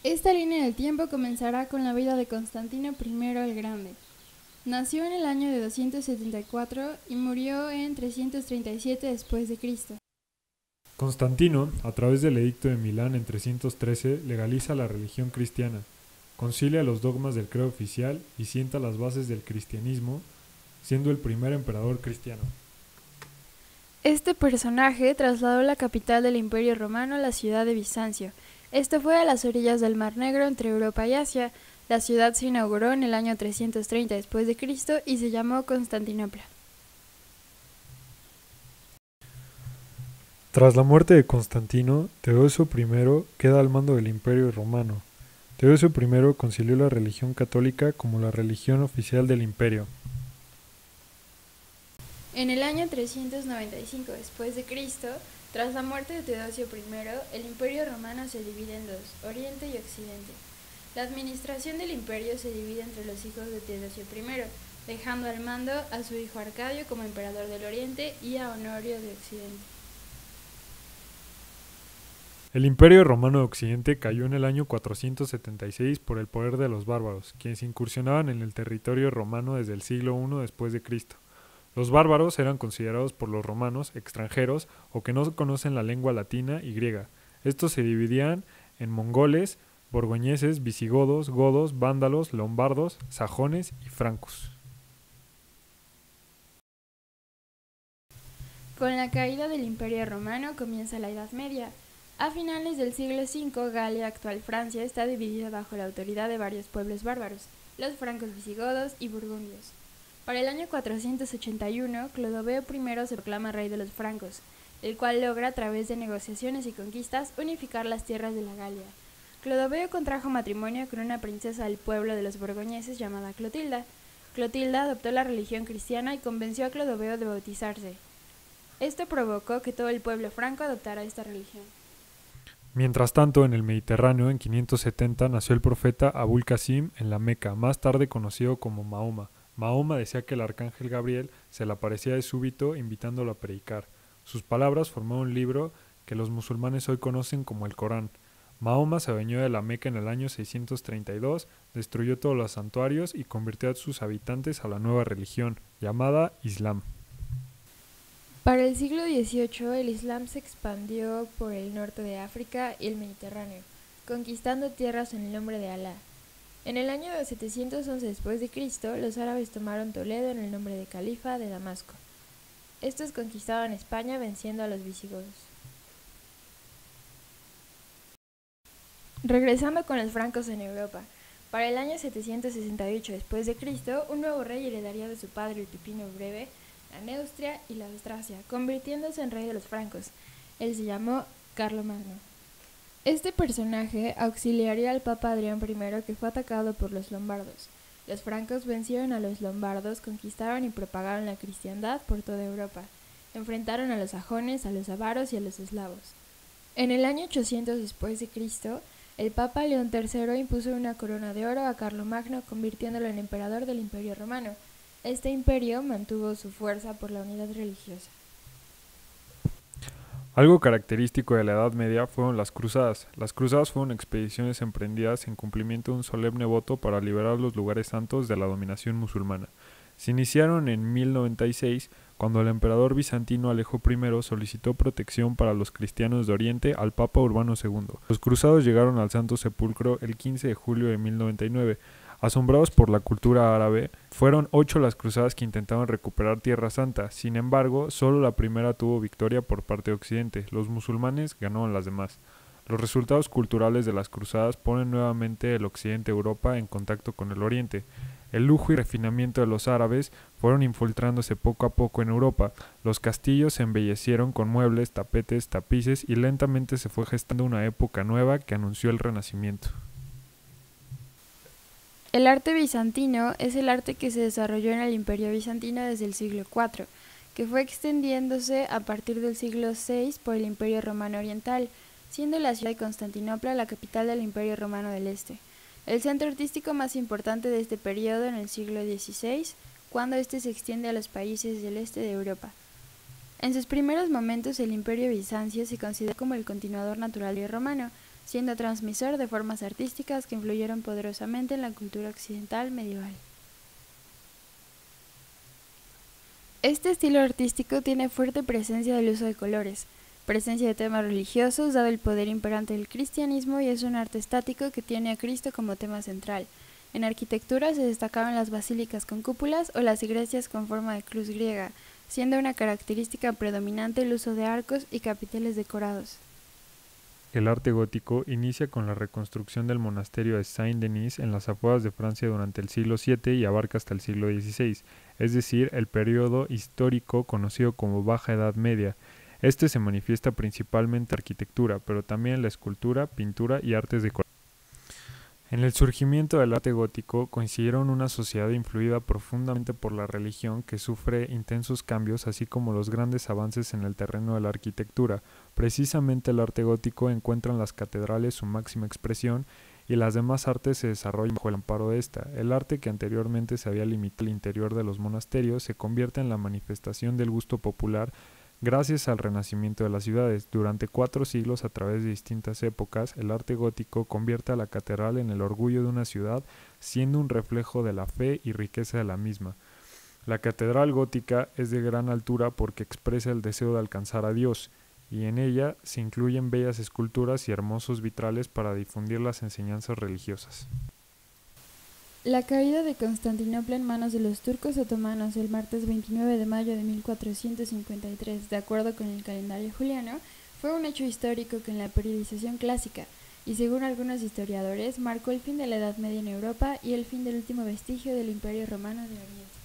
Esta línea del tiempo comenzará con la vida de Constantino I el Grande. Nació en el año de 274 y murió en 337 después de Cristo. Constantino, a través del edicto de Milán en 313, legaliza la religión cristiana, concilia los dogmas del credo oficial y sienta las bases del cristianismo, siendo el primer emperador cristiano. Este personaje trasladó la capital del Imperio Romano a la ciudad de Bizancio. Esto fue a las orillas del Mar Negro entre Europa y Asia. La ciudad se inauguró en el año 330 después de Cristo y se llamó Constantinopla. Tras la muerte de Constantino, Teodosio I queda al mando del Imperio Romano. Teodosio I concilió la religión católica como la religión oficial del imperio. En el año 395 después de Cristo, tras la muerte de Teodosio I, el Imperio Romano se divide en dos, Oriente y Occidente. La administración del imperio se divide entre los hijos de Teodosio I, dejando al mando a su hijo Arcadio como emperador del Oriente y a Honorio de Occidente. El Imperio Romano de Occidente cayó en el año 476 por el poder de los bárbaros, quienes incursionaban en el territorio romano desde el siglo I después de Cristo. Los bárbaros eran considerados por los romanos extranjeros o que no conocen la lengua latina y griega. Estos se dividían en mongoles, borgoñeses, visigodos, godos, vándalos, lombardos, sajones y francos. Con la caída del Imperio Romano comienza la Edad Media. A finales del siglo V, Galia, actual Francia, está dividida bajo la autoridad de varios pueblos bárbaros, los francos visigodos y burgundios. Para el año 481, Clodoveo I se proclama rey de los francos, el cual logra, a través de negociaciones y conquistas, unificar las tierras de la Galia. Clodoveo contrajo matrimonio con una princesa del pueblo de los borgoñeses llamada Clotilda. Clotilda adoptó la religión cristiana y convenció a Clodoveo de bautizarse. Esto provocó que todo el pueblo franco adoptara esta religión. Mientras tanto, en el Mediterráneo, en 570, nació el profeta Abul Qasim en la Meca, más tarde conocido como Mahoma. Mahoma decía que el arcángel Gabriel se le aparecía de súbito invitándolo a predicar. Sus palabras formaron un libro que los musulmanes hoy conocen como el Corán. Mahoma se adueñó de la Meca en el año 632, destruyó todos los santuarios y convirtió a sus habitantes a la nueva religión, llamada Islam. Para el siglo XVIII, el Islam se expandió por el norte de África y el Mediterráneo, conquistando tierras en el nombre de Alá. En el año 711 después de Cristo, los árabes tomaron Toledo en el nombre de Califa de Damasco. Estos conquistaban España venciendo a los visigodos. Regresando con los francos en Europa, para el año 768 después de Cristo, un nuevo rey heredaría de su padre el Pipino Breve la Neustria y la Austrasia, convirtiéndose en rey de los francos. Él se llamó Carlomagno. Este personaje auxiliaría al Papa Adrián I, que fue atacado por los lombardos. Los francos vencieron a los lombardos, conquistaron y propagaron la cristiandad por toda Europa. Enfrentaron a los sajones, a los avaros y a los eslavos. En el año 800 después de Cristo, el Papa León III impuso una corona de oro a Carlomagno, convirtiéndolo en emperador del Imperio Romano. Este imperio mantuvo su fuerza por la unidad religiosa. Algo característico de la Edad Media fueron las cruzadas. Las cruzadas fueron expediciones emprendidas en cumplimiento de un solemne voto para liberar los lugares santos de la dominación musulmana. Se iniciaron en 1096, cuando el emperador bizantino Alejo I solicitó protección para los cristianos de Oriente al Papa Urbano II. Los cruzados llegaron al Santo Sepulcro el 15 de julio de 1099. Asombrados por la cultura árabe, fueron 8 las cruzadas que intentaron recuperar Tierra Santa. Sin embargo, solo la primera tuvo victoria por parte de Occidente. Los musulmanes ganaron las demás. Los resultados culturales de las cruzadas ponen nuevamente el occidente de Europa en contacto con el oriente. El lujo y refinamiento de los árabes fueron infiltrándose poco a poco en Europa. Los castillos se embellecieron con muebles, tapetes, tapices y lentamente se fue gestando una época nueva que anunció el Renacimiento. El arte bizantino es el arte que se desarrolló en el Imperio bizantino desde el siglo IV, que fue extendiéndose a partir del siglo VI por el Imperio romano oriental, siendo la ciudad de Constantinopla la capital del Imperio romano del Este. El centro artístico más importante de este periodo en el siglo XVI, cuando este se extiende a los países del este de Europa. En sus primeros momentos el Imperio bizancio se consideró como el continuador natural del romano. siendo transmisor de formas artísticas que influyeron poderosamente en la cultura occidental medieval. Este estilo artístico tiene fuerte presencia del uso de colores, presencia de temas religiosos dado el poder imperante del cristianismo, y es un arte estático que tiene a Cristo como tema central. En arquitectura se destacaban las basílicas con cúpulas o las iglesias con forma de cruz griega, siendo una característica predominante el uso de arcos y capiteles decorados. El arte gótico inicia con la reconstrucción del monasterio de Saint-Denis en las afueras de Francia durante el siglo VII y abarca hasta el siglo XVI, es decir, el periodo histórico conocido como Baja Edad Media. Este se manifiesta principalmente en arquitectura, pero también en la escultura, pintura y artes decorativas. En el surgimiento del arte gótico coincidieron una sociedad influida profundamente por la religión que sufre intensos cambios, así como los grandes avances en el terreno de la arquitectura. Precisamente el arte gótico encuentra en las catedrales su máxima expresión y las demás artes se desarrollan bajo el amparo de esta. El arte que anteriormente se había limitado al interior de los monasterios se convierte en la manifestación del gusto popular gracias al renacimiento de las ciudades. Durante 4 siglos, a través de distintas épocas, el arte gótico convierte a la catedral en el orgullo de una ciudad, siendo un reflejo de la fe y riqueza de la misma. La catedral gótica es de gran altura porque expresa el deseo de alcanzar a Dios, y en ella se incluyen bellas esculturas y hermosos vitrales para difundir las enseñanzas religiosas. La caída de Constantinopla en manos de los turcos otomanos el martes 29 de mayo de 1453, de acuerdo con el calendario juliano, fue un hecho histórico que en la periodización clásica, y según algunos historiadores, marcó el fin de la Edad Media en Europa y el fin del último vestigio del Imperio Romano de Oriente.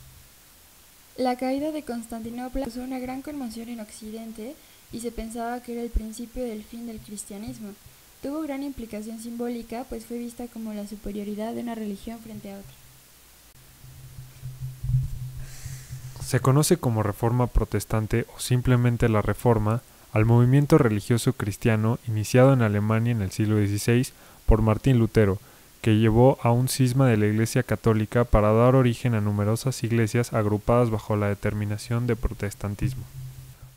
La caída de Constantinopla causó una gran conmoción en Occidente y se pensaba que era el principio del fin del cristianismo. Tuvo gran implicación simbólica, pues fue vista como la superioridad de una religión frente a otra. Se conoce como Reforma Protestante o simplemente la Reforma al movimiento religioso cristiano iniciado en Alemania en el siglo XVI por Martín Lutero, que llevó a un cisma de la Iglesia Católica para dar origen a numerosas iglesias agrupadas bajo la determinación de protestantismo.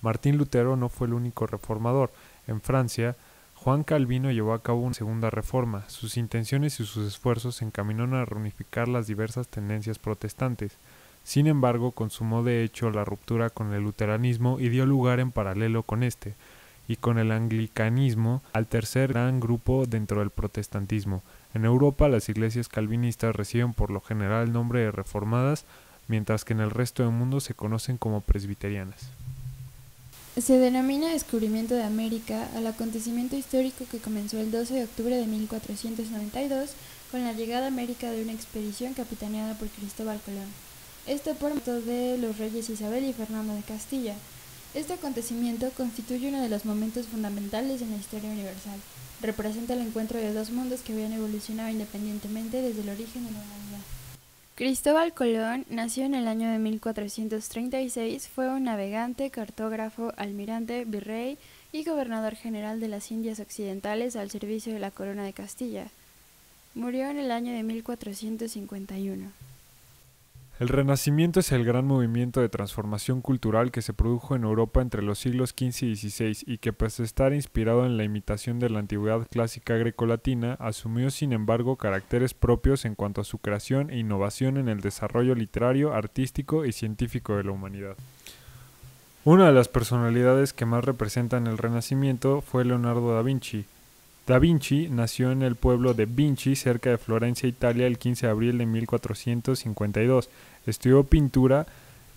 Martín Lutero no fue el único reformador. En Francia, Juan Calvino llevó a cabo una segunda reforma. Sus intenciones y sus esfuerzos se encaminaron a reunificar las diversas tendencias protestantes. Sin embargo, consumó de hecho la ruptura con el luteranismo y dio lugar en paralelo con este, y con el anglicanismo, al tercer gran grupo dentro del protestantismo. En Europa, las iglesias calvinistas reciben por lo general el nombre de reformadas, mientras que en el resto del mundo se conocen como presbiterianas. Se denomina descubrimiento de América al acontecimiento histórico que comenzó el 12 de octubre de 1492 con la llegada a América de una expedición capitaneada por Cristóbal Colón. Esto por medio de los reyes Isabel y Fernando de Castilla. Este acontecimiento constituye uno de los momentos fundamentales en la historia universal. Representa el encuentro de dos mundos que habían evolucionado independientemente desde el origen de la humanidad. Cristóbal Colón nació en el año de 1436, fue un navegante, cartógrafo, almirante, virrey y gobernador general de las Indias Occidentales al servicio de la Corona de Castilla. Murió en el año de 1451. El Renacimiento es el gran movimiento de transformación cultural que se produjo en Europa entre los siglos XV y XVI y que, pese a estar inspirado en la imitación de la antigüedad clásica grecolatina, asumió sin embargo caracteres propios en cuanto a su creación e innovación en el desarrollo literario, artístico y científico de la humanidad. Una de las personalidades que más representan el Renacimiento fue Leonardo da Vinci. Da Vinci nació en el pueblo de Vinci, cerca de Florencia, Italia, el 15 de abril de 1452. Estudió pintura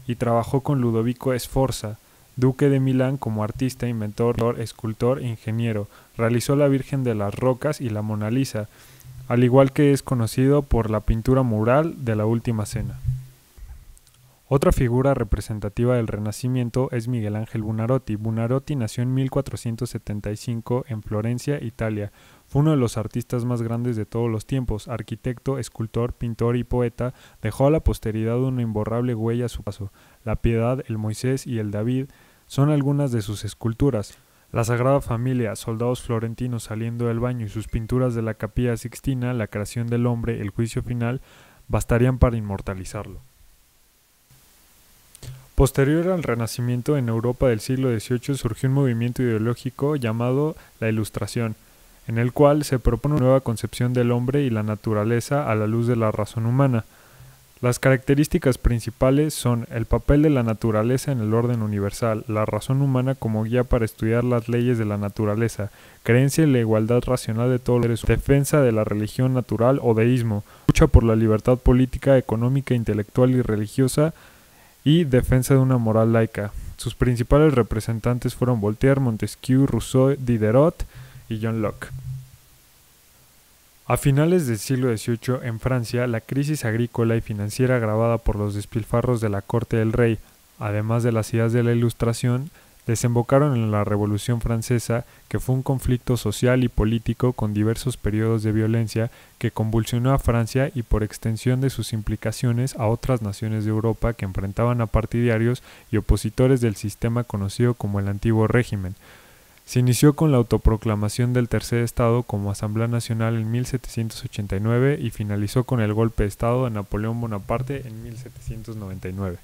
y trabajó con Ludovico Sforza, duque de Milán, como artista, inventor, escultor e ingeniero. Realizó la Virgen de las Rocas y la Mona Lisa, al igual que es conocido por la pintura mural de la Última Cena. Otra figura representativa del Renacimiento es Miguel Ángel Buonarroti. Buonarroti nació en 1475 en Florencia, Italia. Fue uno de los artistas más grandes de todos los tiempos. Arquitecto, escultor, pintor y poeta, dejó a la posteridad una imborrable huella a su paso. La Piedad, el Moisés y el David son algunas de sus esculturas. La Sagrada Familia, soldados florentinos saliendo del baño y sus pinturas de la Capilla Sixtina, la creación del hombre, el juicio final, bastarían para inmortalizarlo. Posterior al Renacimiento, en Europa del siglo XVIII surgió un movimiento ideológico llamado la Ilustración. en el cual se propone una nueva concepción del hombre y la naturaleza a la luz de la razón humana. Las características principales son el papel de la naturaleza en el orden universal, la razón humana como guía para estudiar las leyes de la naturaleza, creencia en la igualdad racional de todos los seres humanos, defensa de la religión natural o deísmo, lucha por la libertad política, económica, intelectual y religiosa y defensa de una moral laica. Sus principales representantes fueron Voltaire, Montesquieu, Rousseau, Diderot y John Locke. A finales del siglo XVIII, en Francia, la crisis agrícola y financiera agravada por los despilfarros de la corte del rey, además de las ideas de la Ilustración, desembocaron en la Revolución Francesa, que fue un conflicto social y político con diversos periodos de violencia que convulsionó a Francia y por extensión de sus implicaciones a otras naciones de Europa que enfrentaban a partidarios y opositores del sistema conocido como el Antiguo Régimen. Se inició con la autoproclamación del Tercer Estado como Asamblea Nacional en 1789 y finalizó con el golpe de Estado de Napoleón Bonaparte en 1799.